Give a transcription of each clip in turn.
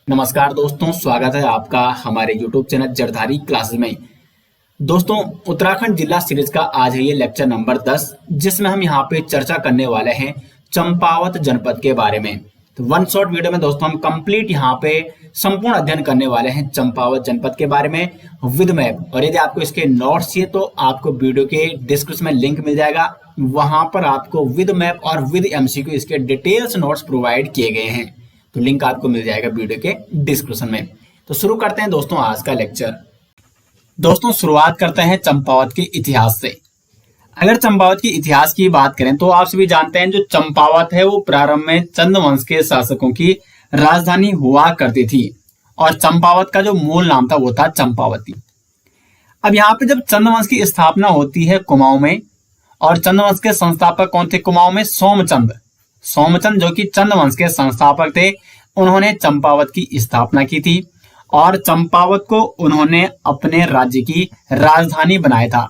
नमस्कार दोस्तों, स्वागत है आपका हमारे YouTube चैनल जरधारी क्लासेस में। दोस्तों, उत्तराखंड जिला सीरीज का आज है ये लेक्चर नंबर 10, जिसमें हम यहाँ पे चर्चा करने वाले हैं चंपावत जनपद के बारे में। तो वन शॉट वीडियो में दोस्तों हम कंप्लीट यहाँ पे संपूर्ण अध्ययन करने वाले हैं चंपावत जनपद के बारे में विद मैप। और यदि आपको इसके नोट्स चाहिए तो आपको वीडियो के डिस्क्रिप्शन में लिंक मिल जाएगा, वहां पर आपको विद मैप और विद MCQ इसके डिटेल्स नोट्स प्रोवाइड किए गए हैं। तो लिंक आपको मिल जाएगा वीडियो के डिस्क्रिप्शन में। तो शुरू करते हैं दोस्तों आज का लेक्चर। दोस्तों शुरुआत करते हैं चंपावत के इतिहास से। अगर चंपावत के इतिहास की बात करें तो आप सभी जानते हैं जो चंपावत है वो प्रारंभ में चंद वंश के शासकों की राजधानी हुआ करती थी और चंपावत का जो मूल नाम था वो था चंपावती। अब यहाँ पे जब चंद वंश की स्थापना होती है कुमाऊं में, और चंद वंश के संस्थापक कौन थे कुमाऊं में? सोमचंद जो कि चंद वंश के संस्थापक थे, उन्होंने चंपावत की स्थापना की थी और चंपावत को उन्होंने अपने राज्य की राजधानी बनाया था।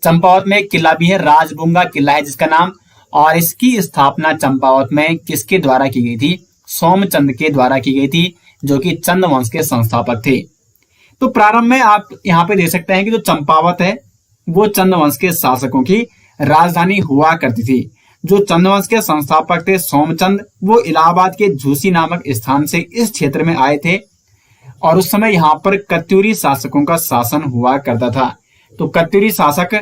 चंपावत में एक किला भी है, राजबुंगा किला है जिसका नाम, और इसकी स्थापना चंपावत में किसके द्वारा की गई थी? सोमचंद के द्वारा की गई थी, जो कि चंद वंश के संस्थापक थे। तो प्रारंभ में आप यहाँ पे देख सकते हैं कि जो चंपावत है वो चंद वंश के शासकों की राजधानी हुआ करती थी। जो चंदवंश के संस्थापक थे सोमचंद, वो इलाहाबाद के झूसी नामक स्थान से इस क्षेत्र में आए थे और उस समय यहाँ पर कत्यूरी शासकों का शासन हुआ करता था। तो कत्यूरी शासक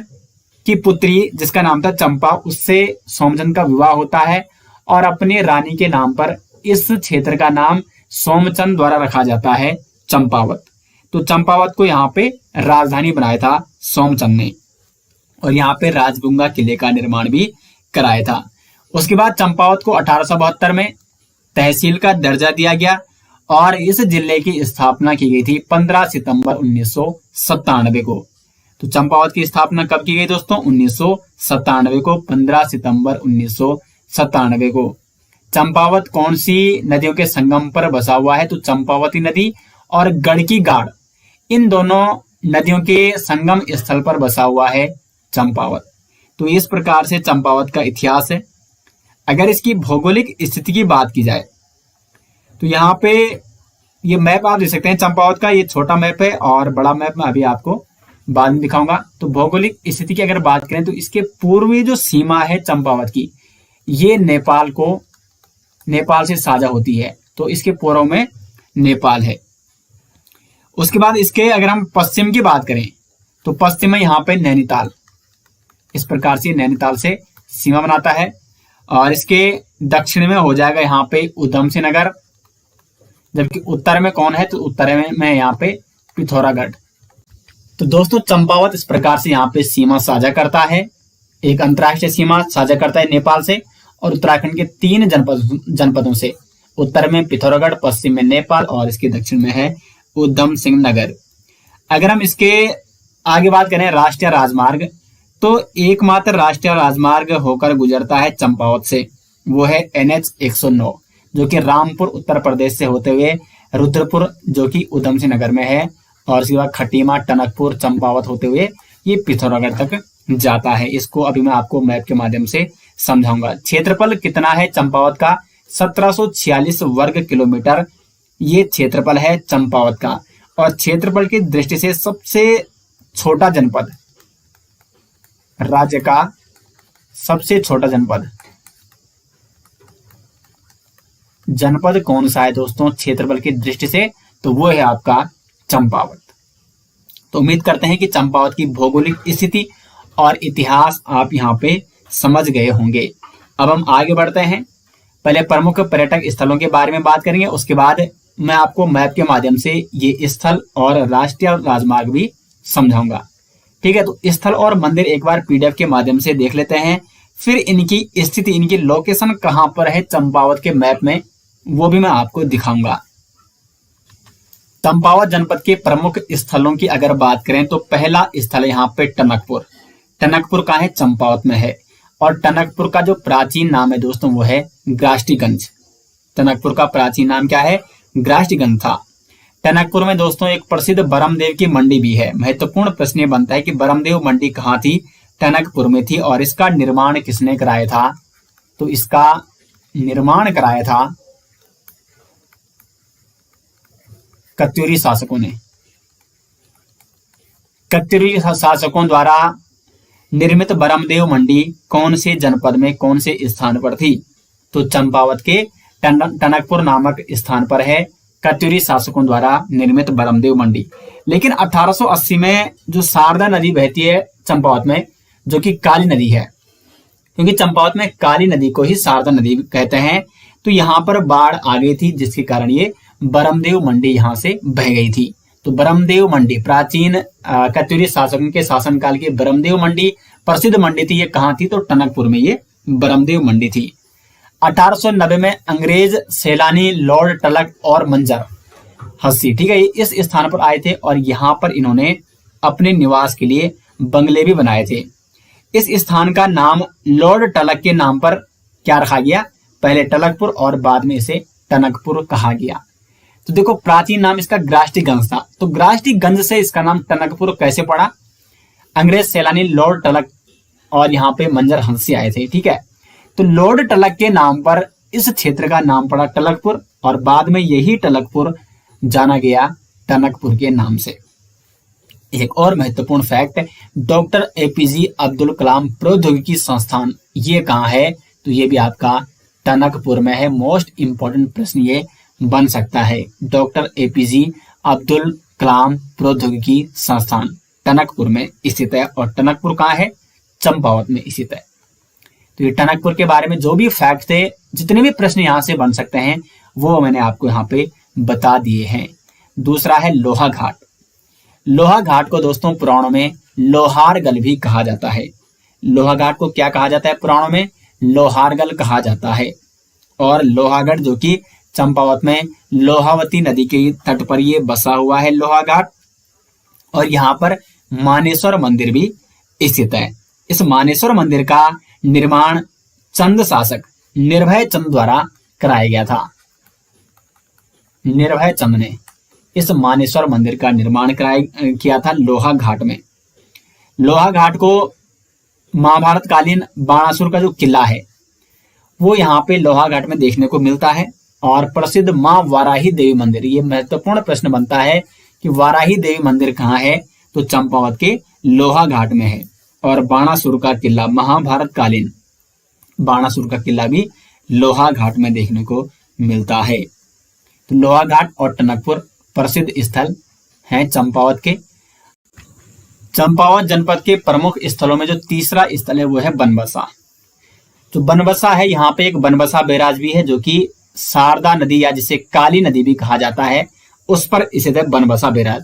की पुत्री जिसका नाम था चंपा, उससे सोमचंद का विवाह होता है और अपने रानी के नाम पर इस क्षेत्र का नाम सोमचंद द्वारा रखा जाता है चंपावत। तो चंपावत को यहाँ पे राजधानी बनाया था सोमचंद ने और यहाँ पे राजबुंगा किले का निर्माण भी कराया था। उसके बाद चंपावत को 1872 में तहसील का दर्जा दिया गया और इस जिले की स्थापना की गई थी 15 सितंबर 1997 को। तो चंपावत की स्थापना कब की गई दोस्तों? 1997 को, 15 सितंबर 1997 को। चंपावत कौन सी नदियों के संगम पर बसा हुआ है? तो चंपावती नदी और गड़की गाड़, इन दोनों नदियों के संगम स्थल पर बसा हुआ है चंपावत। तो इस प्रकार से चंपावत का इतिहास है। अगर इसकी भौगोलिक स्थिति की बात की जाए तो यहाँ पे ये मैप आप देख सकते हैं चंपावत का। ये छोटा मैप है और बड़ा मैप मैं अभी आपको बाद में दिखाऊंगा। तो भौगोलिक स्थिति की अगर बात करें तो इसके पूर्वी जो सीमा है चंपावत की, ये नेपाल से साझा होती है। तो इसके पूर्व में नेपाल है। उसके बाद इसके अगर हम पश्चिम की बात करें तो पश्चिम में यहाँ पे नैनीताल, इस प्रकार से नैनीताल से सीमा बनाता है। और इसके दक्षिण में हो जाएगा यहाँ पे उधम सिंह नगर, जबकि उत्तर में कौन है? तो उत्तर में यहाँ पे पिथौरागढ़। तो दोस्तों चंपावत इस प्रकार से यहाँ पे सीमा साझा करता है, एक अंतरराष्ट्रीय सीमा साझा करता है नेपाल से और उत्तराखंड के 3 जनपदों से। उत्तर में पिथौरागढ़, पश्चिम में नेपाल और इसके दक्षिण में है उधम सिंह नगर। अगर हम इसके आगे बात करें राष्ट्रीय राजमार्ग, तो एकमात्र राष्ट्रीय राजमार्ग होकर गुजरता है चंपावत से, वो है NH 109, जो कि रामपुर उत्तर प्रदेश से होते हुए रुद्रपुर जो कि उधम सिंह नगर में है, और उसके बाद खटीमा, टनकपुर, चंपावत होते हुए ये पिथौरागढ़ तक जाता है। इसको अभी मैं आपको मैप के माध्यम से समझाऊंगा। क्षेत्रफल कितना है चंपावत का? 1746 वर्ग किलोमीटर ये क्षेत्रफल है चंपावत का। और क्षेत्रफल की दृष्टि से सबसे छोटा जनपद, राज्य का सबसे छोटा जनपद कौन सा है दोस्तों क्षेत्रफल की दृष्टि से? तो वो है आपका चंपावत। तो उम्मीद करते हैं कि चंपावत की भौगोलिक स्थिति और इतिहास आप यहाँ पे समझ गए होंगे। अब हम आगे बढ़ते हैं। पहले प्रमुख पर्यटक स्थलों के बारे में बात करेंगे, उसके बाद मैं आपको मैप के माध्यम से ये स्थल और राष्ट्रीय राजमार्ग भी समझाऊंगा। ठीक है, तो स्थल और मंदिर एक बार PDF के माध्यम से देख लेते हैं, फिर इनकी स्थिति, इनकी लोकेशन कहां पर है चंपावत के मैप में, वो भी मैं आपको दिखाऊंगा। चंपावत जनपद के प्रमुख स्थलों की अगर बात करें तो पहला स्थल यहाँ पे टनकपुर का है, चंपावत में है। और टनकपुर का जो प्राचीन नाम है दोस्तों वो है ग्राष्टीगंज। टनकपुर का प्राचीन नाम क्या है? ग्राष्टीगंज था। टनकपुर में दोस्तों एक प्रसिद्ध बरमदेव की मंडी भी है। महत्वपूर्ण प्रश्न ये बनता है कि बरमदेव मंडी कहाँ थी? टनकपुर में थी। और इसका निर्माण किसने कराया था? तो इसका निर्माण कराया था कत्यूरी शासकों ने, कत्यूरी शासकों द्वारा निर्मित बरमदेव मंडी कौन से जनपद में कौन से स्थान पर थी? तो चंपावत के टनकपुर नामक स्थान पर है कत्यूरी शासकों द्वारा निर्मित बरमदेव मंडी। लेकिन 1880 में जो शारदा नदी बहती है चंपावत में, जो कि काली नदी है, क्योंकि चंपावत में काली नदी को ही शारदा नदी कहते हैं, तो यहाँ पर बाढ़ आ गई थी जिसके कारण ये बरमदेव मंडी यहाँ से बह गई थी। तो बरमदेव मंडी प्राचीन कत्यूरी शासकों के शासनकाल की बरमदेव मंडी प्रसिद्ध मंडी थी। ये कहाँ थी? तो टनकपुर में ये बरमदेव मंडी थी। 1890 में अंग्रेज सैलानी लॉर्ड टलक और मंजर हस्सी, ठीक है, इस स्थान पर आए थे और यहाँ पर इन्होंने अपने निवास के लिए बंगले भी बनाए थे। इस स्थान का नाम लॉर्ड टलक के नाम पर क्या रखा गया? पहले टलकपुर और बाद में इसे टनकपुर कहा गया। तो देखो प्राचीन नाम इसका ग्राष्टीगंज था, तो ग्राष्टीगंज से इसका नाम टनकपुर कैसे पड़ा? अंग्रेज सैलानी लॉर्ड टलक और यहाँ पे मंजर हंसी आए थे, ठीक है। तो लॉर्ड टलक के नाम पर इस क्षेत्र का नाम पड़ा टलकपुर और बाद में यही टलकपुर जाना गया टनकपुर के नाम से। एक और महत्वपूर्ण fact, doctor APJ Abdul Kalam प्रौद्योगिकी संस्थान ये कहाँ है? तो ये भी आपका टनकपुर में है। मोस्ट इंपॉर्टेंट प्रश्न ये बन सकता है। डॉक्टर एपीजे अब्दुल कलाम प्रौद्योगिकी संस्थान टनकपुर में स्थित है और टनकपुर कहाँ है? चंपावत में स्थित है। तो ये टनकपुर के बारे में जो भी फैक्ट थे, जितने भी प्रश्न यहाँ से बन सकते हैं वो मैंने आपको यहाँ पे बता दिए हैं। दूसरा है लोहा घाट। लोहा घाट को दोस्तों पुराणों में लोहारगल भी कहा जाता है। लोहा घाट को क्या कहा जाता है? पुराणों में लोहारगल कहा जाता है। और लोहागढ़ जो कि चंपावत में लोहावती नदी के तट पर ये बसा हुआ है लोहा घाट, और यहाँ पर मानेश्वर मंदिर भी स्थित है। इस मानेश्वर मंदिर का निर्माण चंद शासक निर्भय चंद द्वारा कराया गया था। निर्भय चंद ने इस मानेश्वर मंदिर का निर्माण किया था लोहा घाट में। लोहा घाट को महाभारत कालीन बाणासुर का जो किला है वो यहाँ पे लोहा घाट में देखने को मिलता है। और प्रसिद्ध मां वाराही देवी मंदिर, ये महत्वपूर्ण प्रश्न बनता है कि वाराही देवी मंदिर कहाँ है? तो चंपावत के लोहा घाट में है। और बाणासुर का किला, महाभारत कालीन बाणासुर का किला भी लोहा घाट में देखने को मिलता है। तो लोहा घाट और टनकपुर प्रसिद्ध स्थल हैं चंपावत के। चंपावत जनपद के प्रमुख स्थलों में जो तीसरा स्थल है वो है बनबसा। जो बनबसा है, यहाँ पे एक बनबसा बैराज भी है जो कि शारदा नदी या जिसे काली नदी भी कहा जाता है उस पर स्थित है बनबसा बैराज।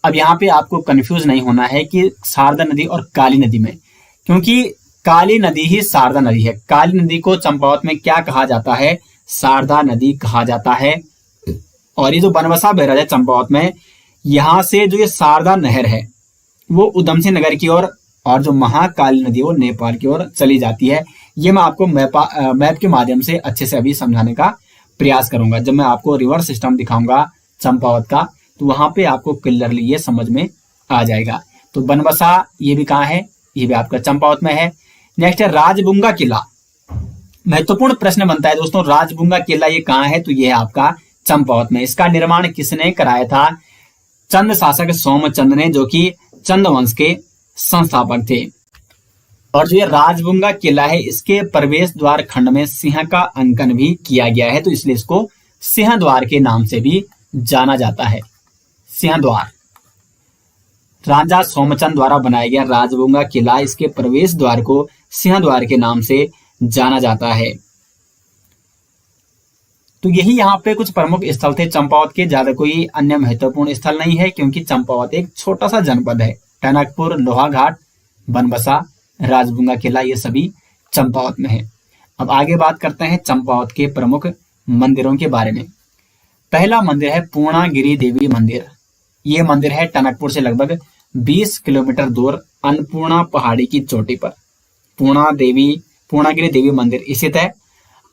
अब यहाँ पे आपको कंफ्यूज नहीं होना है कि शारदा नदी और काली नदी में, क्योंकि काली नदी ही शारदा नदी है। काली नदी को चंपावत में क्या कहा जाता है? शारदा नदी कहा जाता है। और ये जो बनबसा बैराज है चंपावत में, यहाँ से जो ये शारदा नहर है वो उधम सिंह नगर की ओर और जो महाकाली नदी वो नेपाल की ओर चली जाती है। ये मैं आपको मैप के माध्यम से अच्छे से अभी समझाने का प्रयास करूंगा। जब मैं आपको रिवर सिस्टम दिखाऊंगा चंपावत का तो वहां पे आपको क्लियरली ये समझ में आ जाएगा। तो बनबसा ये भी कहाँ है? ये भी आपका चंपावत में है। नेक्स्ट है राजबुंगा किला। महत्वपूर्ण प्रश्न बनता है दोस्तों, राजबुंगा किला ये कहाँ है? तो ये है आपका चंपावत में। इसका निर्माण किसने कराया था? चंद शासक सोमचंद ने, जो कि चंद वंश के संस्थापक थे। और जो ये राजबुंगा किला है इसके प्रवेश द्वार खंड में सिंह का अंकन भी किया गया है, तो इसलिए इसको सिंह द्वार के नाम से भी जाना जाता है। सिंह द्वार राजा सोमचंद द्वारा बनाया गया राजबुंगा किला, इसके प्रवेश द्वार को सिंह द्वार के नाम से जाना जाता है। तो यही यहाँ पे कुछ प्रमुख स्थल थे चंपावत के। ज्यादा कोई अन्य महत्वपूर्ण स्थल नहीं है क्योंकि चंपावत एक छोटा सा जनपद है। टनकपुर, लोहा घाट, बनबसा, राजबुंगा किला ये सभी चंपावत में है। अब आगे बात करते हैं चंपावत के प्रमुख मंदिरों के बारे में। पहला मंदिर है पूर्णागिरि देवी मंदिर। ये मंदिर है टनकपुर से लगभग 20 किलोमीटर दूर अन्नपूर्णा पहाड़ी की चोटी पर पूर्णागिरि देवी मंदिर स्थित है।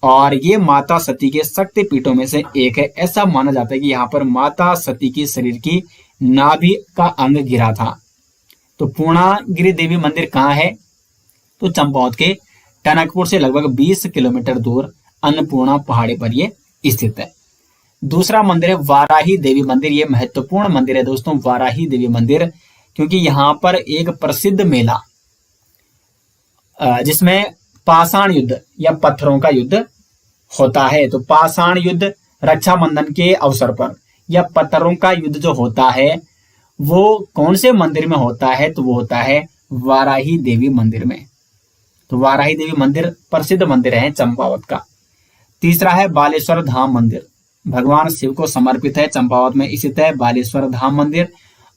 और ये माता सती के शक्ति पीठों में से एक है। ऐसा माना जाता है कि यहाँ पर माता सती की शरीर की नाभि का अंग गिरा था। तो पूर्णागिरि देवी मंदिर कहाँ है? तो चंपावत के टनकपुर से लगभग 20 किलोमीटर दूर अन्नपूर्णा पहाड़ी पर ये स्थित है। दूसरा मंदिर है वाराही देवी मंदिर। ये महत्वपूर्ण मंदिर है दोस्तों, वाराही देवी मंदिर, क्योंकि यहाँ पर एक प्रसिद्ध मेला जिसमें पाषाण युद्ध या पत्थरों का युद्ध होता है। तो पाषाण युद्ध रक्षाबंधन के अवसर पर या पत्थरों का युद्ध जो होता है वो कौन से मंदिर में होता है, तो वो होता है वाराही देवी मंदिर में। तो वाराही देवी मंदिर प्रसिद्ध मंदिर है चंपावत का। तीसरा है बालेश्वर धाम मंदिर, भगवान शिव को समर्पित है, चंपावत में स्थित है बालेश्वर धाम मंदिर।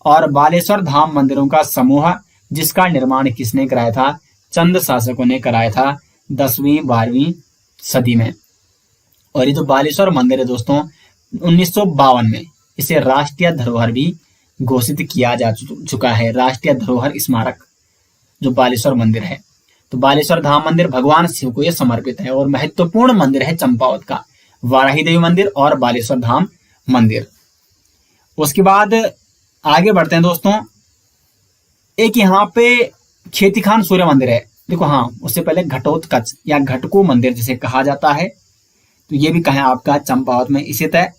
और बालेश्वर धाम मंदिरों का समूह जिसका निर्माण किसने कराया था, चंद शासकों ने कराया था 10वीं 12वीं सदी में। और ये जो बालेश्वर मंदिर है दोस्तों 1952 में इसे राष्ट्रीय धरोहर भी घोषित किया जा चुका है, राष्ट्रीय धरोहर स्मारक जो बालेश्वर मंदिर है। तो बालेश्वर धाम मंदिर भगवान शिव को यह समर्पित है और महत्वपूर्ण मंदिर है चंपावत का, वाराही देवी मंदिर और बालेश्वर धाम मंदिर। उसके बाद आगे बढ़ते हैं दोस्तों, एक यहाँ पे खेती खान सूर्य मंदिर है। देखो हाँ, उससे पहले घटोत्कच या घटको मंदिर जिसे कहा जाता है, तो ये भी कहा आपका चंपावत में स्थित है।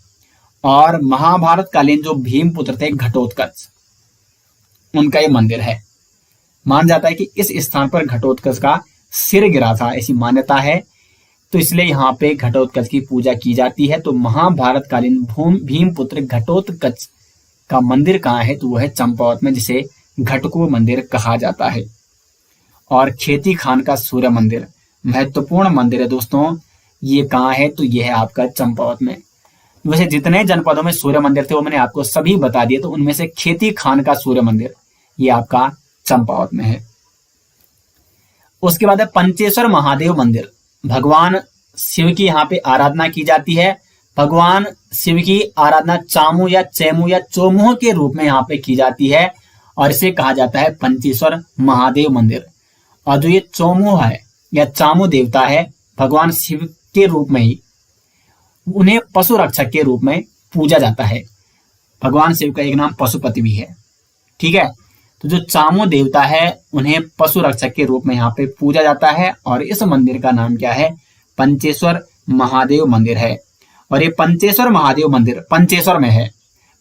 और महाभारत कालीन जो भीमपुत्र थे घटोत्कच, उनका ये मंदिर है। मान जाता है कि इस स्थान पर घटोत्कच का सिर गिरा था, ऐसी मान्यता है, तो इसलिए यहाँ पे घटोत्कच की पूजा की जाती है। तो महाभारत कालीन भीमपुत्र घटोत्कच का मंदिर कहाँ है, तो वो है चंपावत में, जिसे घटको मंदिर कहा जाता है। और खेती खान का सूर्य मंदिर महत्वपूर्ण मंदिर है दोस्तों, ये कहाँ है, तो ये है आपका चंपावत में। वैसे जितने जनपदों में सूर्य मंदिर थे वो मैंने आपको सभी बता दिए, तो उनमें से खेती खान का सूर्य मंदिर ये आपका चंपावत में है। उसके बाद है पंचेश्वर महादेव मंदिर, भगवान शिव की यहाँ पे आराधना की जाती है। भगवान शिव की आराधना चामू या चैमू या चोमुह के रूप में यहाँ पे की जाती है और इसे कहा जाता है पंचेश्वर महादेव मंदिर। और जो ये चोमुह है या चामू देवता है भगवान शिव के रूप में ही, उन्हें पशु रक्षक के रूप में पूजा जाता है। भगवान शिव का एक नाम पशुपति भी है, ठीक है। तो जो चामू देवता है उन्हें पशु रक्षक के रूप में यहाँ पे पूजा जाता है और इस मंदिर का नाम क्या है, पंचेश्वर महादेव मंदिर है। और ये पंचेश्वर महादेव मंदिर पंचेश्वर में है।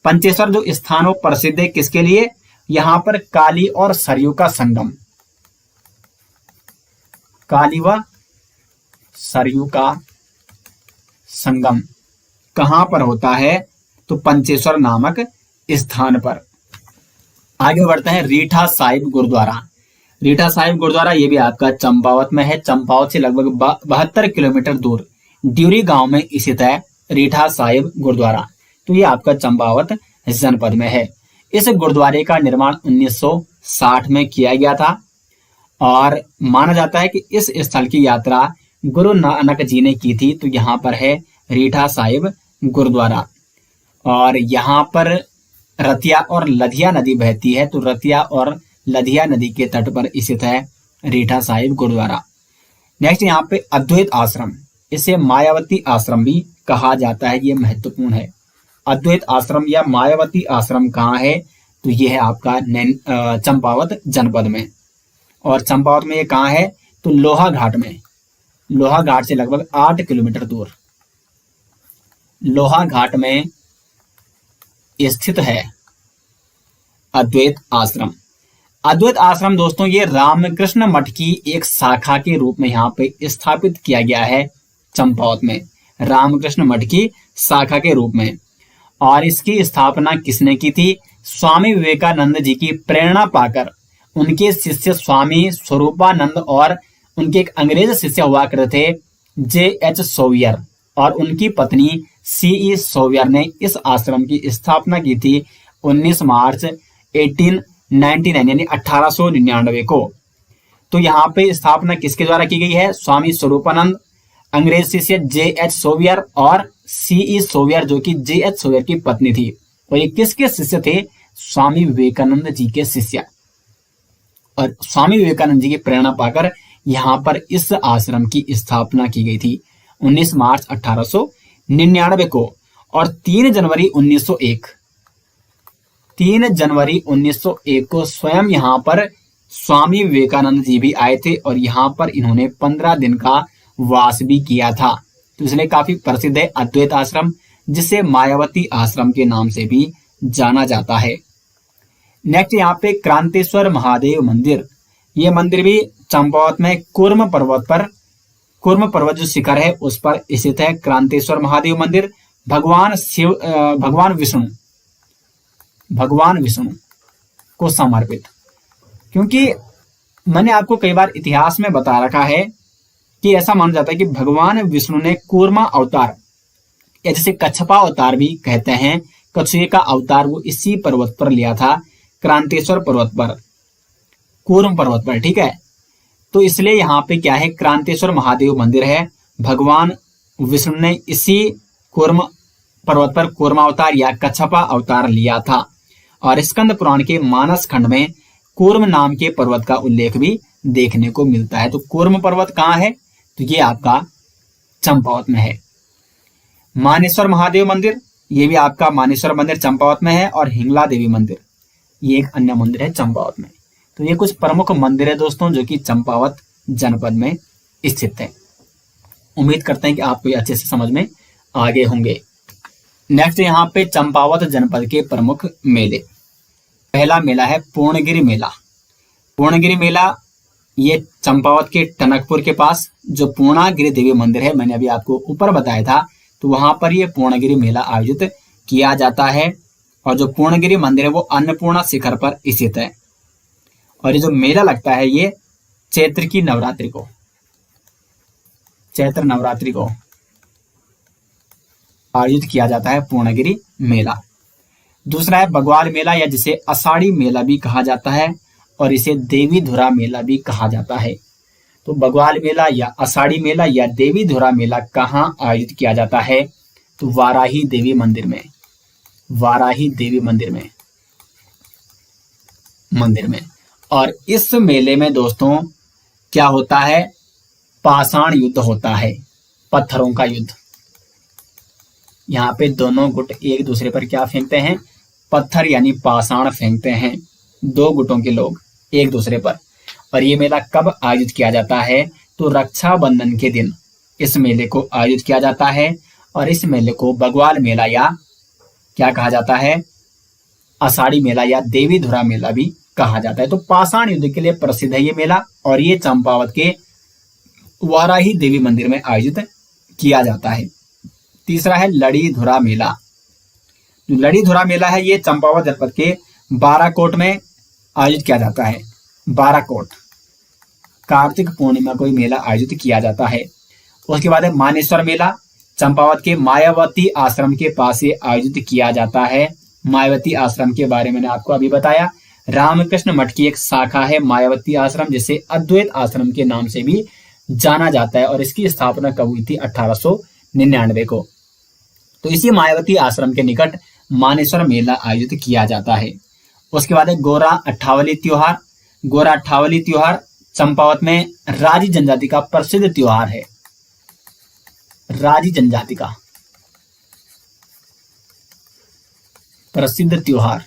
पंचेश्वर जो स्थान वो प्रसिद्ध है किसके लिए, यहाँ पर काली और सरयू का संगम, काली व सरयू का संगम कहां पर होता है, तो पंचेश्वर नामक स्थान पर। आगे बढ़ते हैं रीठा साहिब गुरुद्वारा। रीठा साहिब गुरुद्वारा ये भी आपका चंपावत में है। चंपावत से लगभग 72 किलोमीटर दूर ड्यूरी गांव में स्थित है रीठा साहिब गुरुद्वारा। तो ये आपका चंपावत जनपद में है। इस गुरुद्वारे का निर्माण 1960 में किया गया था और माना जाता है कि इस स्थल की यात्रा गुरु नानक जी ने की थी। तो यहाँ पर है रीठा साहिब गुरुद्वारा और यहाँ पर रतिया और लधिया नदी बहती है। तो रतिया और लधिया नदी के तट पर स्थित है रीठा साहिब गुरुद्वारा। नेक्स्ट यहाँ पे अद्वैत आश्रम, इसे मायावती आश्रम भी कहा जाता है, ये महत्वपूर्ण है। अद्वैत आश्रम या मायावती आश्रम कहाँ है, तो ये है आपका चंपावत जनपद में। और चंपावत में ये कहाँ है, तो लोहा घाट में, लोहा घाट से लगभग 8 किलोमीटर दूर लोहा घाट में स्थित है अद्वैत आश्रम। अद्वैत आश्रम दोस्तों ये रामकृष्ण मठ की एक शाखा के रूप में यहाँ पे स्थापित किया गया है चंपावत में, रामकृष्ण मठ की शाखा के रूप में। और इसकी स्थापना किसने की थी, स्वामी विवेकानंद जी की प्रेरणा पाकर उनके शिष्य स्वामी स्वरूपानंद और उनके एक अंग्रेज शिष्य हुआ करते थे J.H. सोवियर और उनकी पत्नी C.E. सोवियर ने इस आश्रम की स्थापना की थी 19 मार्च 1899 यानी 1899 को। तो यहाँ पे स्थापना किसके द्वारा की गई है, स्वामी स्वरूपानंद, अंग्रेज शिष्य J.H. सोवियर और C.E. सोवियर जो कि J.H. सोवियर की पत्नी थी। और ये किसके शिष्य थे, स्वामी विवेकानंद जी के शिष्य। और स्वामी विवेकानंद जी की प्रेरणा पाकर यहाँ पर इस आश्रम की स्थापना की गई थी 19 मार्च 1899 को। और 3 जनवरी 1901 को स्वयं यहाँ पर स्वामी विवेकानंद जी भी आए थे और यहाँ पर इन्होंने 15 दिन का वास भी किया था। तो इसलिए काफी प्रसिद्ध है अद्वैत आश्रम जिसे मायावती आश्रम के नाम से भी जाना जाता है। नेक्स्ट यहाँ पे क्रांतेश्वर महादेव मंदिर, ये मंदिर भी चंपावत में कूर्म पर्वत जो शिखर है उस पर स्थित है। क्रांतेश्वर महादेव मंदिर भगवान विष्णु को समर्पित। क्योंकि मैंने आपको कई बार इतिहास में बता रखा है कि ऐसा माना जाता है कि भगवान विष्णु ने कूर्मा अवतार या जिसे कच्छपा अवतार भी कहते हैं, कछुए का अवतार वो इसी पर्वत पर लिया था, क्रांतेश्वर पर्वत पर, कूर्म पर्वत पर। ठीक है, तो इसलिए यहाँ पे क्या है, क्रांतेश्वर महादेव मंदिर है। भगवान विष्णु ने इसी कूर्म पर्वत पर कूर्मा अवतार या कच्छपा अवतार लिया था। और स्कंद पुराण के मानस खंड में कूर्म नाम के पर्वत का उल्लेख भी देखने को मिलता है। तो कूर्म पर्वत कहाँ है, तो ये आपका चंपावत में है। मानेश्वर महादेव मंदिर, ये भी आपका मानेश्वर मंदिर चंपावत में है। और हिंगला देवी मंदिर, ये एक अन्य मंदिर है चंपावत में। तो ये कुछ प्रमुख मंदिर है दोस्तों जो कि चंपावत जनपद में स्थित है। उम्मीद करते हैं कि आपको ये अच्छे से समझ में आ गए होंगे। नेक्स्ट यहाँ पे चंपावत जनपद के प्रमुख मेले। पहला मेला है पूर्णगिरि मेला। पूर्णगिरि मेला ये चंपावत के टनकपुर के पास जो पूर्णागिरि देवी मंदिर है, मैंने अभी आपको ऊपर बताया था, तो वहां पर ये पूर्णगिरि मेला आयोजित किया जाता है। और जो पूर्णगिरि मंदिर है वो अन्नपूर्णा शिखर पर स्थित है। और ये जो मेला लगता है ये चैत्र नवरात्रि को आयोजित किया जाता है पूर्णगिरि मेला। दूसरा है बग्वाल मेला या जिसे आषाढ़ी मेला भी कहा जाता है और इसे देवी धुरा मेला भी कहा जाता है। तो बग्वाल मेला या आषाढ़ी मेला या देवी धुरा मेला कहाँ आयोजित किया जाता है, तो वाराही देवी मंदिर में। और इस मेले में दोस्तों क्या होता है, पाषाण युद्ध होता है, पत्थरों का युद्ध। यहाँ पे दोनों गुट एक दूसरे पर क्या फेंकते हैं, पत्थर यानी पाषाण फेंकते हैं, दो गुटों के लोग एक दूसरे पर। और ये मेला कब आयोजित किया जाता है, तो रक्षाबंधन के दिन इस मेले को आयोजित किया जाता है। और इस मेले को बग्वाल मेला या क्या कहा जाता है, आषाढ़ी मेला या देवी धुरा मेला भी कहा जाता है। तो पाषाण युद्ध के लिए प्रसिद्ध है ये मेला और ये चंपावत के वाराही देवी मंदिर में आयोजित किया जाता है। तीसरा है लड़ी धुरा मेला। जो लड़ी धुरा मेला है ये चंपावत जनपद के बाराकोट में आयोजित किया जाता है। बाराकोट, कार्तिक पूर्णिमा को मेला आयोजित किया जाता है। उसके बाद है मानेश्वर मेला, चंपावत के मायावती आश्रम के पास ये आयोजित किया जाता है। मायावती आश्रम के बारे में मैंने आपको अभी बताया। रामकृष्ण मठ की एक शाखा है मायावती आश्रम, जिसे अद्वैत आश्रम के नाम से भी जाना जाता है। और इसकी स्थापना कब हुई थी, 1899 को। तो इसी मायावती आश्रम के निकट मानेश्वर मेला आयोजित किया जाता है। उसके बाद है गोरा अट्ठावली त्योहार। गोरा अट्ठावली त्योहार चंपावत में राजी जनजाति का प्रसिद्ध त्योहार है। राजी जनजाति का प्रसिद्ध त्योहार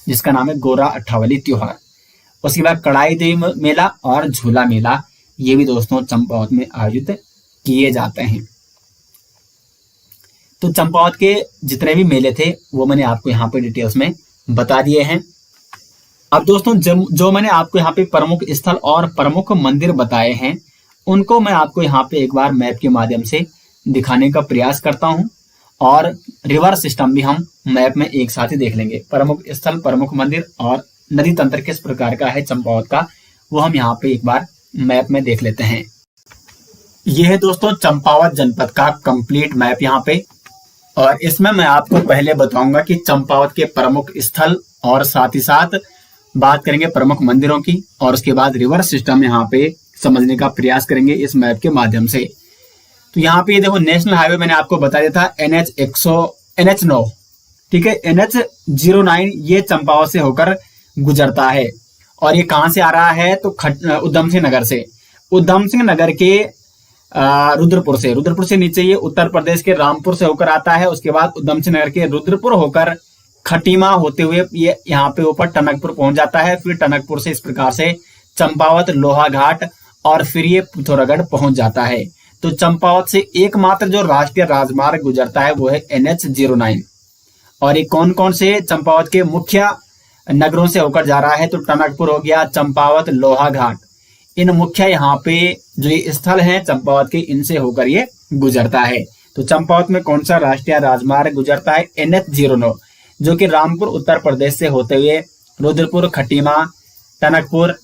जिसका नाम है गोरा अट्ठावली त्योहार। उसके बाद कड़ाई देवी मेला और झूला मेला, ये भी दोस्तों चंपावत में आयोजित किए जाते हैं। तो चंपावत के जितने भी मेले थे वो मैंने आपको यहाँ पे डिटेल्स में बता दिए हैं। अब दोस्तों जो मैंने आपको यहाँ पे प्रमुख स्थल और प्रमुख मंदिर बताए हैं उनको मैं आपको यहाँ पे एक बार मैप के माध्यम से दिखाने का प्रयास करता हूँ। और रिवर्स सिस्टम भी हम मैप में एक साथ ही देख लेंगे। प्रमुख स्थल, प्रमुख मंदिर और नदी तंत्र किस प्रकार का है चंपावत का, वो हम यहाँ पे एक बार मैप में देख लेते हैं। यह है दोस्तों चंपावत जनपद का कंप्लीट मैप यहाँ पे। और इसमें मैं आपको पहले बताऊंगा कि चंपावत के प्रमुख स्थल और साथ ही साथ बात करेंगे प्रमुख मंदिरों की। और उसके बाद रिवर्स सिस्टम यहाँ पे समझने का प्रयास करेंगे इस मैप के माध्यम से। तो यहाँ पे ये देखो नेशनल हाईवे मैंने आपको बता दिया था NH9, ठीक है। NH09 ये चंपावत से होकर गुजरता है। और ये कहाँ से आ रहा है, तो उधम सिंह नगर से। उधम सिंह नगर के रुद्रपुर से नीचे ये उत्तर प्रदेश के रामपुर से होकर आता है। उसके बाद उधम सिंह नगर के रुद्रपुर होकर खटीमा होते हुए ये यहाँ पे ऊपर टनकपुर पहुंच जाता है। फिर टनकपुर से इस प्रकार से चंपावत, लोहाघाट और फिर ये पिथौरागढ़ पहुंच जाता है। तो चंपावत से एकमात्र जो राष्ट्रीय राजमार्ग गुजरता है वो है NH09। और ये कौन कौन से चंपावत के मुख्य नगरों से होकर जा रहा है, तो टनकपुर हो गया, चंपावत, लोहाघाट, इन मुख्य यहाँ पे जो ये स्थल हैं चंपावत के, इनसे होकर ये गुजरता है। तो चंपावत में कौन सा राष्ट्रीय राजमार्ग गुजरता है? NH09, जो कि रामपुर उत्तर प्रदेश से होते हुए रुद्रपुर, खटीमा, टनकपुर,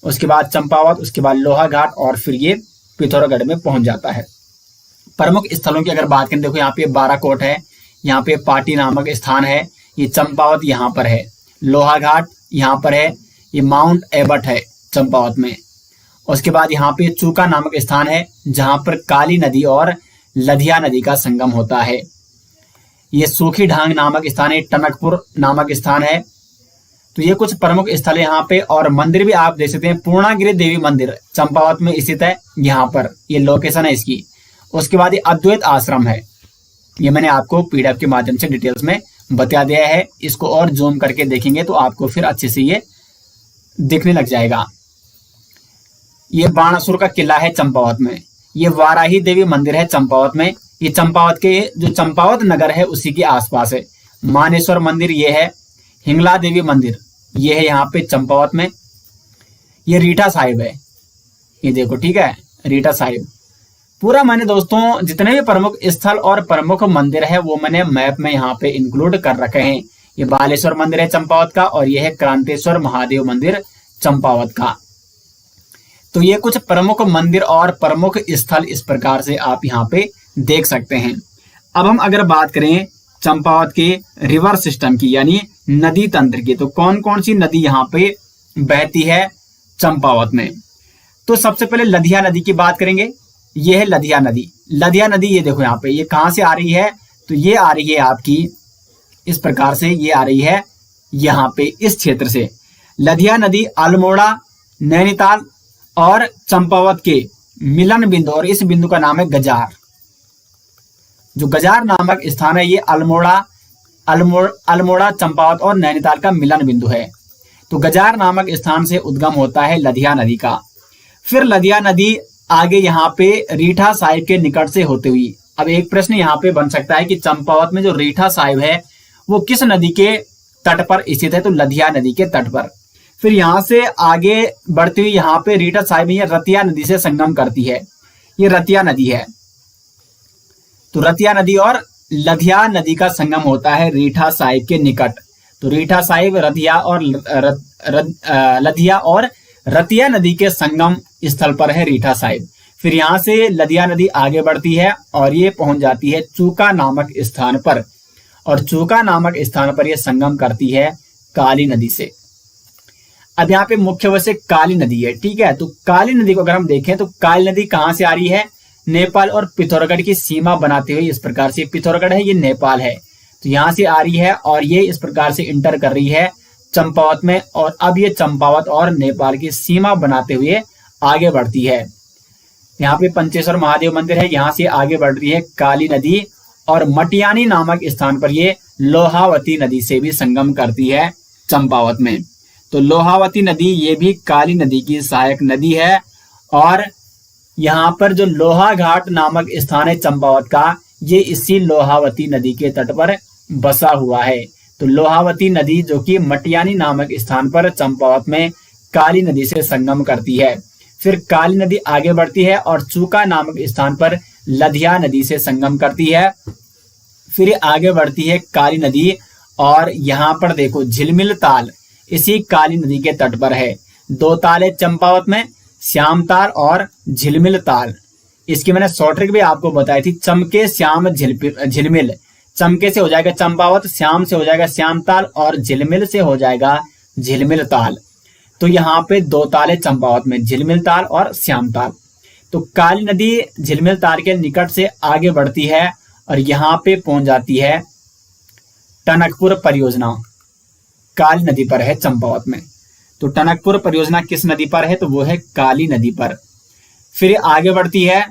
उसके बाद चंपावत, उसके बाद लोहाघाट और फिर ये पिथौरागढ़ में पहुंच जाता है। प्रमुख स्थलों की अगर बात करें, देखो यहाँ पे बाराकोट है, यहाँ पे पाटी नामक स्थान है, ये चंपावत यहाँ पर है, लोहाघाट यहाँ पर है, ये माउंट एबट है चंपावत में। उसके बाद यहाँ पे चूका नामक स्थान है जहां पर काली नदी और लधिया नदी का संगम होता है। ये सूखी ढांग नामक स्थान है, टनकपुर नामक स्थान है। तो ये कुछ प्रमुख स्थल है यहाँ पे। और मंदिर भी आप देख सकते हैं, पूर्णागिरि देवी मंदिर चंपावत में स्थित है, यहाँ पर ये लोकेशन है इसकी। उसके बाद ये अद्वैत आश्रम है, ये मैंने आपको PDF के माध्यम से डिटेल्स में बता दिया है। इसको और जूम करके देखेंगे तो आपको फिर अच्छे से ये दिखने लग जाएगा। ये बाणासुर का किला है चंपावत में। ये वाराही देवी मंदिर है चंपावत में, ये चंपावत के जो चंपावत नगर है उसी के आसपास है। मानेश्वर मंदिर ये है, हिंगला देवी मंदिर ये है यहाँ पे चंपावत में। ये रीठा साहिब है, ये देखो, ठीक है, रीठा साहिब। पूरा मैंने दोस्तों जितने भी प्रमुख स्थल और प्रमुख मंदिर है वो मैंने मैप में यहाँ पे इंक्लूड कर रखे हैं। ये बालेश्वर मंदिर है चंपावत का, और यह है क्रांतेश्वर महादेव मंदिर चंपावत का। तो ये कुछ प्रमुख मंदिर और प्रमुख स्थल इस प्रकार से आप यहाँ पे देख सकते हैं। अब हम अगर बात करें चंपावत के रिवर सिस्टम की, यानी नदी तंत्र की, तो कौन कौन सी नदी यहाँ पे बहती है चंपावत में? तो सबसे पहले लधिया नदी की बात करेंगे। ये है लधिया नदी। लधिया नदी ये देखो यहाँ पे, ये कहाँ से आ रही है? तो ये आ रही है आपकी इस प्रकार से, ये आ रही है यहाँ पे इस क्षेत्र से। लधिया नदी अल्मोड़ा, नैनीताल और चंपावत के मिलन बिंदु, और इस बिंदु का नाम है गजार। जो गजार नामक स्थान है ये अल्मोड़ा, चंपावत और नैनीताल का मिलन बिंदु है। तो गजार नामक स्थान से उद्गम होता है लधिया नदी का। फिर लधिया नदी आगे यहाँ पे रीठा साहिब के निकट से होते हुई, अब एक प्रश्न यहाँ पे बन सकता है कि चंपावत में जो रीठा साहिब है वो किस नदी के तट पर स्थित है? तो लधिया नदी के तट पर। फिर यहाँ से आगे बढ़ती हुई यहाँ पे रीठा साहिब ये रतिया नदी से संगम करती है, ये रतिया नदी है। तो रतिया नदी और लधिया नदी का संगम होता है रीठा साहिब के निकट। तो रीठा साहिब, लधिया और रतिया नदी के संगम स्थल पर है रीठा साहिब। फिर यहाँ से लधिया नदी आगे बढ़ती है और ये पहुंच जाती है चूका नामक स्थान पर, और चूका नामक स्थान पर यह संगम करती है काली नदी से। अब यहाँ पे मुख्य वजह काली नदी है, ठीक है। तो काली नदी को अगर हम देखें तो काली नदी कहाँ से आ रही है? नेपाल और पिथौरागढ़ की सीमा बनाते हुए इस प्रकार से, पिथौरागढ़ है, ये नेपाल है, तो यहाँ से आ रही है और ये इस प्रकार से इंटर कर रही है चंपावत में। और अब ये चंपावत और नेपाल की सीमा बनाते हुए आगे बढ़ती है। यहाँ पे पंचेश्वर महादेव मंदिर है, यहाँ से आगे बढ़ रही है काली नदी, और मटियानी नामक स्थान पर ये लोहावती नदी से भी संगम करती है चंपावत में। तो लोहावती नदी ये भी काली नदी की सहायक नदी है। और यहाँ पर जो लोहाघाट नामक स्थान है चंपावत का, ये इसी लोहावती नदी के तट पर बसा हुआ है। तो लोहावती नदी जो कि मटियानी नामक स्थान पर चंपावत में काली नदी से संगम करती है। फिर काली नदी आगे बढ़ती है और चूका नामक स्थान पर लधिया नदी से संगम करती है। फिर आगे बढ़ती है काली नदी, और यहाँ पर देखो झिलमिल ताल इसी काली नदी के तट पर है। दो ताल है चंपावत में, श्याम ताल और झिलमिल ताल। इसकी मैंने शॉर्ट ट्रिक भी आपको बताई थी, चमके श्याम झिलमिल। चमके से हो जाएगा चंपावत, श्याम से हो जाएगा श्याम ताल, और झिलमिल से हो जाएगा झिलमिल ताल। तो यहाँ पे दो ताल है चंपावत में, झिलमिल ताल और श्याम ताल। तो काली नदी झिलमिल ताल के निकट से आगे बढ़ती है और यहाँ पे पहुंच जाती है टनकपुर परियोजना, काली नदी पर है चंपावत में। तो टनकपुर परियोजना किस नदी पर है? तो वो है काली नदी पर। फिर आगे बढ़ती है,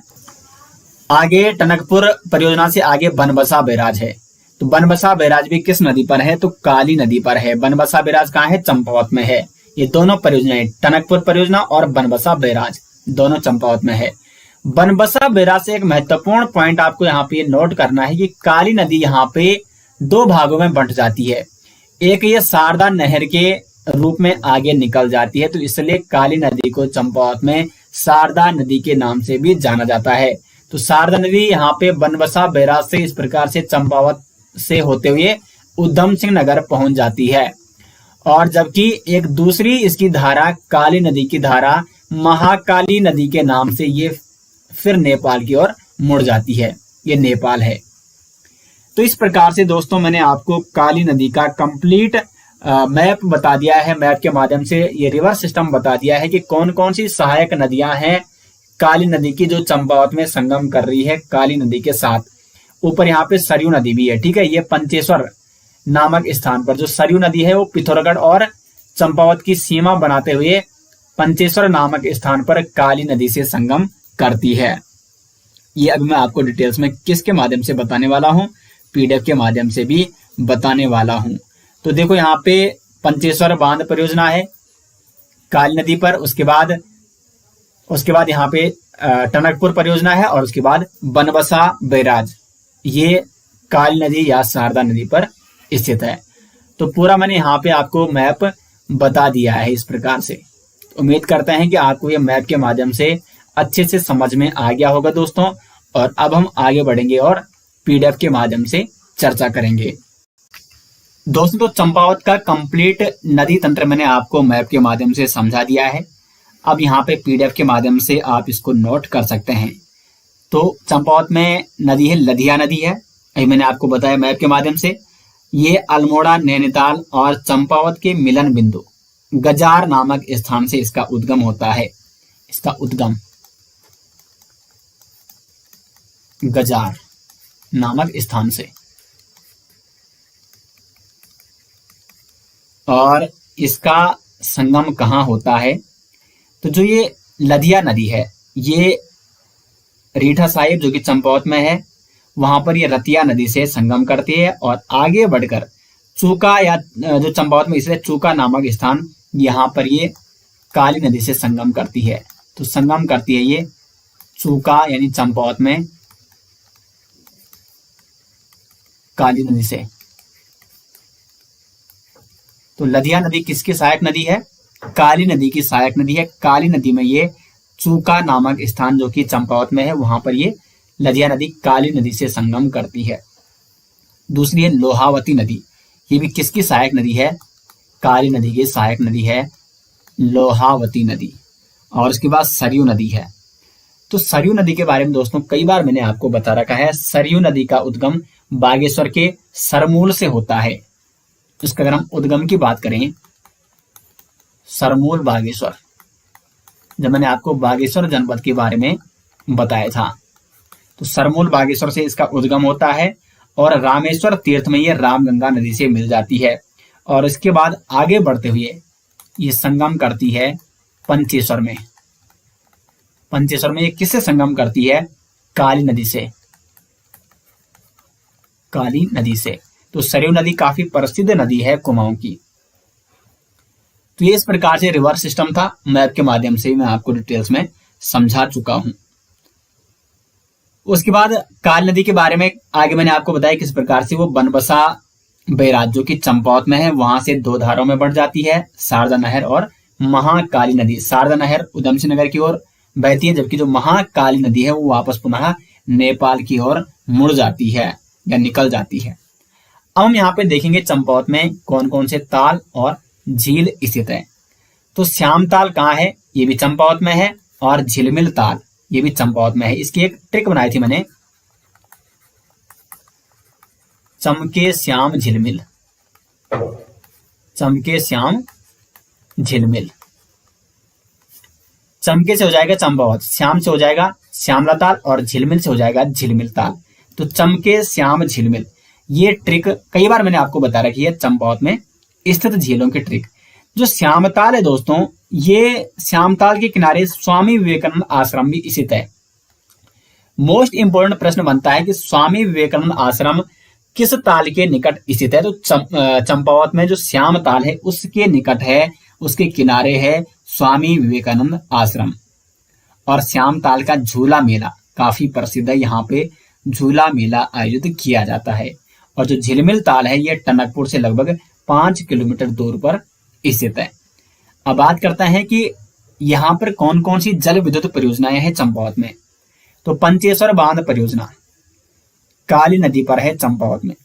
आगे टनकपुर परियोजना से आगे बनबसा बैराज है। तो बनबसा बैराज भी किस नदी पर है? तो काली नदी पर है। बनबसा बैराज कहाँ है? चंपावत में है। ये दोनों परियोजनाएं, टनकपुर परियोजना और बनबसा बैराज, दोनों चंपावत में है। बनबसा बैराज से एक महत्वपूर्ण पॉइंट आपको यहाँ पे नोट करना है कि काली नदी यहाँ पे दो भागों में बंट जाती है। एक ये शारदा नहर के रूप में आगे निकल जाती है, तो इसलिए काली नदी को चंपावत में शारदा नदी के नाम से भी जाना जाता है। तो शारदा नदी यहाँ पे बनबसा बैराज से इस प्रकार से चंपावत से होते हुए उधम सिंह नगर पहुंच जाती है। और जबकि एक दूसरी इसकी धारा काली नदी की धारा महाकाली नदी के नाम से ये फिर नेपाल की ओर मुड़ जाती है। ये नेपाल है। तो इस प्रकार से दोस्तों मैंने आपको काली नदी का कंप्लीट मैप बता दिया है। मैप के माध्यम से ये रिवर सिस्टम बता दिया है कि कौन कौन सी सहायक नदियां हैं काली नदी की, जो चंपावत में संगम कर रही है काली नदी के साथ। ऊपर यहाँ पे सरयू नदी भी है, ठीक है। ये पंचेश्वर नामक स्थान पर जो सरयू नदी है वो पिथौरागढ़ और चंपावत की सीमा बनाते हुए पंचेश्वर नामक स्थान पर काली नदी से संगम करती है। ये अब मैं आपको डिटेल्स में किसके माध्यम से बताने वाला हूँ, पीडीएफ के माध्यम से भी बताने वाला हूँ। तो देखो यहाँ पे पंचेश्वर बांध परियोजना है काली नदी पर, उसके बाद यहाँ पे टनकपुर परियोजना है, और उसके बाद बनबसा बैराज, ये काली नदी या शारदा नदी पर स्थित है। तो पूरा मैंने यहाँ पे आपको मैप बता दिया है इस प्रकार से। उम्मीद करते हैं कि आपको ये मैप के माध्यम से अच्छे से समझ में आ गया होगा दोस्तों। और अब हम आगे बढ़ेंगे और पीडीएफ के माध्यम से चर्चा करेंगे। दोस्तों तो चंपावत का कंप्लीट नदी तंत्र मैंने आपको मैप के माध्यम से समझा दिया है। अब यहाँ पे पीडीएफ के माध्यम से आप इसको नोट कर सकते हैं। तो चंपावत में नदी है लधिया नदी है, अभी मैंने आपको बताया मैप के माध्यम से। ये अल्मोड़ा, नैनीताल और चंपावत के मिलन बिंदु गजार नामक स्थान से इसका उद्गम होता है। इसका उद्गम गजार नामक स्थान से, और इसका संगम कहाँ होता है, तो जो ये लधिया नदी है ये रीठा साहिब जो कि चंपावत में है वहां पर ये रतिया नदी से संगम करती है, और आगे बढ़कर चूका, या जो चंपावत में इसलिए चूका नामक स्थान, यहाँ पर ये काली नदी से संगम करती है। तो संगम करती है ये चूका यानी चंपावत में काली नदी से। तो लधिया नदी किसकी सहायक नदी है, काली नदी की सहायक नदी है। काली नदी में ये चूका नामक स्थान जो कि चंपावत में है, वहां पर ये लधिया नदी काली नदी से संगम करती है। दूसरी है लोहावती नदी, ये भी किसकी सहायक नदी है, काली नदी की सहायक नदी है लोहावती नदी। और उसके बाद सरयू नदी है। तो सरयू नदी के बारे में दोस्तों कई बार मैंने आपको बता रखा है। सरयू नदी का उद्गम बागेश्वर के सरमूल से होता है। इसका अगर हम उद्गम की बात करें, सरमूल बागेश्वर, जब मैंने आपको बागेश्वर जनपद के बारे में बताया था, तो सरमूल बागेश्वर से इसका उद्गम होता है, और रामेश्वर तीर्थ में ये रामगंगा नदी से मिल जाती है। और इसके बाद आगे बढ़ते हुए ये संगम करती है पंचेश्वर में। पंचेश्वर में ये किससे संगम करती है, काली नदी से, काली नदी से। तो सरयू नदी काफी प्रसिद्ध नदी है कुमाऊं की। तो ये इस प्रकार से रिवर सिस्टम था, मैप के माध्यम से मैं आपको डिटेल्स में समझा चुका हूं। उसके बाद काली नदी के बारे में आगे मैंने आपको बताया किस प्रकार से वो बनबसा बैराज जो कि चंपावत में है वहां से दो धारों में बढ़ जाती है, शारदा नहर और महाकाली नदी। शारदा नहर उधम सिंह नगर की ओर बहती है, जबकि जो महाकाली नदी है वो वापस पुनः नेपाल की ओर मुड़ जाती है या निकल जाती है। अब हम यहाँ पे देखेंगे चंपावत में कौन कौन से ताल और झील स्थित है। तो श्याम ताल कहाँ है, ये भी चंपावत में है, और झिलमिल ताल ये भी चंपावत में है। इसकी एक ट्रिक बनाई थी मैंने, चमके श्याम झिलमिल, चमके श्याम झिलमिल। चमके से हो जाएगा चंपावत, श्याम से हो जाएगा श्यामला ताल, और झिलमिल से हो जाएगा झिलमिल ताल। तो चमके श्याम झिलमिल, ये ट्रिक कई बार मैंने आपको बता रखी है चंपावत में स्थित झीलों की ट्रिक। जो श्यामताल है दोस्तों, ये श्यामताल के किनारे स्वामी विवेकानंद आश्रम भी स्थित है। मोस्ट इंपोर्टेंट प्रश्न बनता है कि स्वामी विवेकानंद आश्रम किस ताल के निकट स्थित है। तो चंपावत में जो श्याम ताल है उसके निकट है, उसके किनारे है स्वामी विवेकानंद आश्रम। और श्यामताल का झूला मेला काफी प्रसिद्ध है। यहाँ पे झूला मेला आयोजित किया जाता है। और जो झिलमिल ताल है ये टनकपुर से लगभग 5 किलोमीटर दूर पर स्थित है। अब बात करते हैं कि यहाँ पर कौन कौन सी जल विद्युत परियोजनाएं हैं चंपावत में। तो पंचेश्वर बांध परियोजना काली नदी पर है चंपावत में।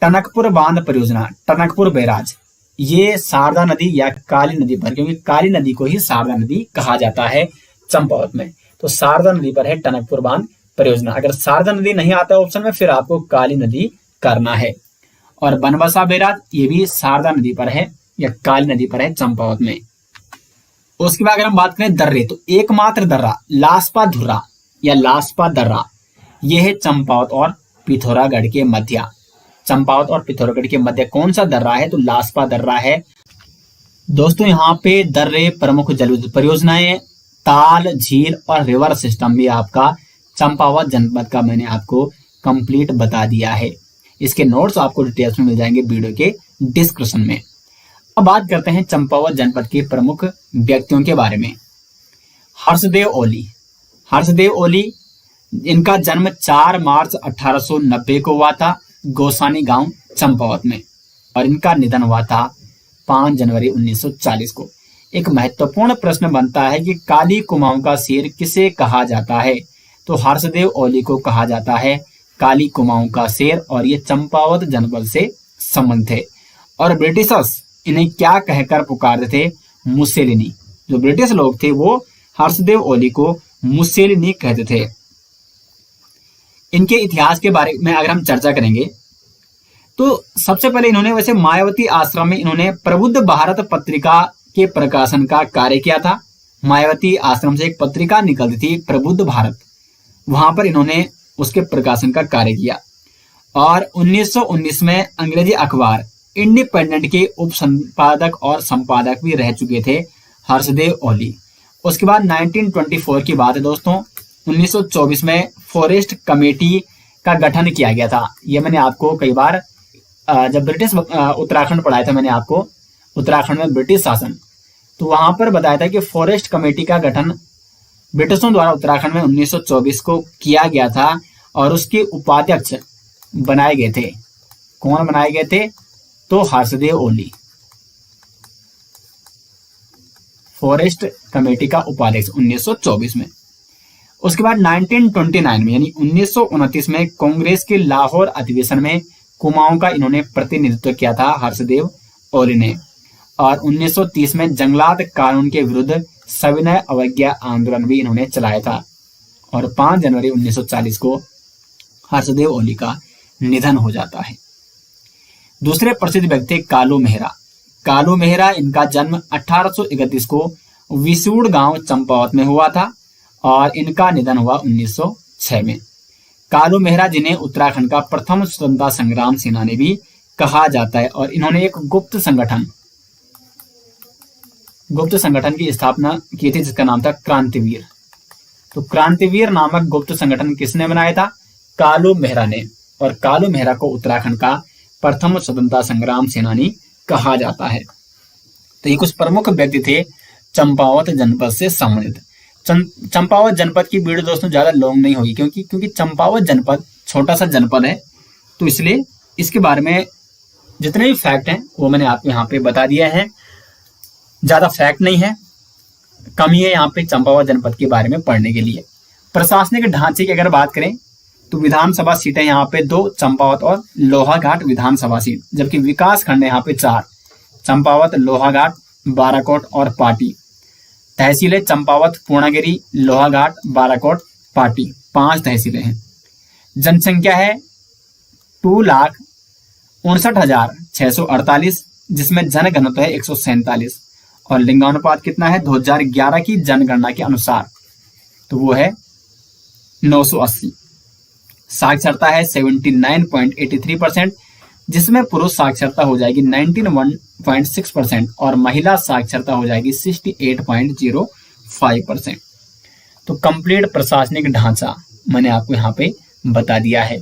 टनकपुर बांध परियोजना टनकपुर बैराज ये शारदा नदी या काली नदी पर, क्योंकि काली नदी को ही शारदा नदी कहा जाता है चंपावत में, तो शारदा नदी पर है टनकपुर बांध परियोजना। अगर शारदा नदी नहीं आता है ऑप्शन में फिर आपको काली नदी करना है। और बनबसा बैराज ये भी शारदा नदी पर है या काली नदी पर है चंपावत में। उसके बाद अगर हम बात करें दर्रे, तो एकमात्र दर्रा लासपा धुर्रा या लासपा दर्रा यह है चंपावत और पिथौरागढ़ के मध्य। चंपावत और पिथौरागढ़ के मध्य कौन सा दर्रा है, तो लासपा दर्रा है। दोस्तों यहाँ पे दर्रे प्रमुख जल विद्युत परियोजनाएं, ताल, झील और रिवर सिस्टम भी आपका चंपावत जनपद का मैंने आपको कंप्लीट बता दिया है। इसके नोट्स आपको डिटेल्स में मिल जाएंगे वीडियो के डिस्क्रिप्शन में। अब बात करते हैं चंपावत जनपद के प्रमुख व्यक्तियों के बारे में। हर्षदेव ओली। हर्षदेव ओली इनका जन्म 4 मार्च 1890 को हुआ था गोसानी गांव चंपावत में, और इनका निधन हुआ था 5 जनवरी 1940 को। एक महत्वपूर्ण प्रश्न बनता है कि काली कुमाऊं का शेर किसे कहा जाता है, तो हर्षदेव ओली को कहा जाता है काली कुमाऊं का शेर, और ये चंपावत जनपद से संबंधित है। और ब्रिटिशर्स इन्हें क्या कहकर पुकारते थे, मुसेलिनी। जो ब्रिटिश लोग थे वो हर्षदेव ओली को मुसेलिनी कहते थे। इनके इतिहास के बारे में अगर हम चर्चा करेंगे तो सबसे पहले इन्होंने वैसे मायावती आश्रम में इन्होंने प्रबुद्ध भारत पत्रिका के प्रकाशन का कार्य किया था। मायावती आश्रम से एक पत्रिका निकलती थी प्रबुद्ध भारत, वहां पर इन्होंने उसके प्रकाशन का कार्य किया। और 1919 में अंग्रेजी अखबार इंडिपेंडेंट के उप संपादक और संपादक भी रह चुके थे हर्षदेव ओली। उसके बाद 1924 की बात है दोस्तों, 1924 में फॉरेस्ट कमेटी का गठन किया गया था। ये मैंने आपको कई बार जब ब्रिटिश उत्तराखंड पढ़ाया था मैंने आपको, उत्तराखंड में ब्रिटिश शासन, तो वहां पर बताया था कि फॉरेस्ट कमेटी का गठन ब्रिटिशों द्वारा उत्तराखंड में 1924 को किया गया था। और उसके उपाध्यक्ष बनाए गए थे, कौन बनाए गए थे, तो हर्षदेव ओली फॉरेस्ट कमेटी का उपाध्यक्ष 1924 में। उसके बाद 1929 में यानी 1929 में कांग्रेस के लाहौर अधिवेशन में कुमाऊं का इन्होंने प्रतिनिधित्व किया था हर्षदेव ओली ने। और 1930 में जंगलात कानून के विरुद्ध सविनय अवज्ञा आंदोलन भी इन्होंने चलाया था। और 5 जनवरी 1940 को हर्षदेव ओली का निधन हो जाता है। दूसरे प्रसिद्ध व्यक्ति कालू मेहरा। कालू मेहरा इनका जन्म 1831 को विसूड़ गांव चंपावत में हुआ था और इनका निधन हुआ 1906 में। कालू मेहरा जिन्हें उत्तराखंड का प्रथम स्वतंत्रता संग्राम सेनानी भी कहा जाता है, और इन्होंने एक गुप्त संगठन की स्थापना की थी जिसका नाम था क्रांतिवीर। तो क्रांतिवीर नामक गुप्त संगठन किसने बनाया था, कालू मेहरा ने। और कालू मेहरा को उत्तराखंड का प्रथम स्वतंत्रता संग्राम सेनानी कहा जाता है। तो ये कुछ प्रमुख व्यक्ति थे चंपावत जनपद से संबंधित। चंपावत जनपद की वीडियो दोस्तों ज्यादा लॉन्ग नहीं होगी, क्योंकि चंपावत जनपद छोटा सा जनपद है, तो इसलिए इसके बारे में जितने भी फैक्ट हैं वो मैंने आपको यहाँ पे बता दिया है। ज्यादा फैक्ट नहीं है, कम ही है यहाँ पे चंपावत जनपद के बारे में पढ़ने के लिए। प्रशासनिक ढांचे की अगर बात करें तो विधानसभा सीटें यहाँ पे 2, चंपावत और लोहाघाट विधानसभा सीट, जबकि विकास खंड यहाँ पे 4, चंपावत, लोहाघाट, बाराकोट और पाटी। तहसीलें चंपावत, पूर्णागिरी, लोहाघाट, बाराकोट, पाटी, 5 तहसीलें हैं। जनसंख्या है 2,59,648, जिसमें जनघनत्व है 147, और लिंगानुपात कितना है 2011 की जनगणना के अनुसार, तो वो है 980। साक्षरता है 79.83%, जिसमें पुरुष साक्षरता हो जाएगी 91.6% और महिला साक्षरता हो जाएगी 68.05%। तो कंप्लीट प्रशासनिक ढांचा मैंने आपको यहाँ पे बता दिया है।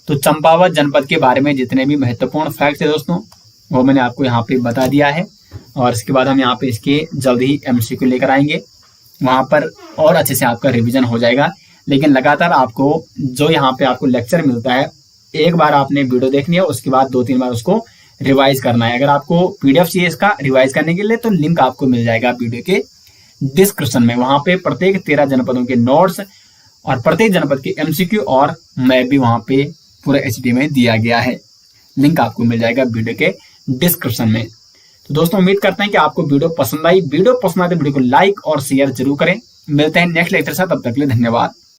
तो चंपावत जनपद के बारे में जितने भी महत्वपूर्ण फैक्ट है दोस्तों वो मैंने आपको यहाँ पे बता दिया है। और इसके बाद हम यहाँ पे इसके जल्द ही MCQ लेकर आएंगे। वहां पर और अच्छे से आपका रिवीजन हो जाएगा। लेकिन लगातार आपको जो यहाँ पे आपको लेक्चर मिलता है, एक बार आपने वीडियो देखनी है, उसके बाद 2-3 बार उसको रिवाइज करना है। अगर आपको पीडीएफ चाहिए इसका रिवाइज करने के लिए तो लिंक आपको मिल जाएगा वीडियो के डिस्क्रिप्शन में। वहां पे प्रत्येक 13 जनपदों के नोट्स और प्रत्येक जनपद के एमसीक्यू और मैप भी वहां पे पूरा एचडी में दिया गया है। लिंक आपको मिल जाएगा वीडियो के डिस्क्रिप्शन में। तो दोस्तों उम्मीद करते हैं कि आपको वीडियो पसंद आई। वीडियो पसंद आए तो वीडियो को लाइक और शेयर जरूर करें। मिलते हैं नेक्स्ट लेक्चर के साथ, तब तक के लिए धन्यवाद।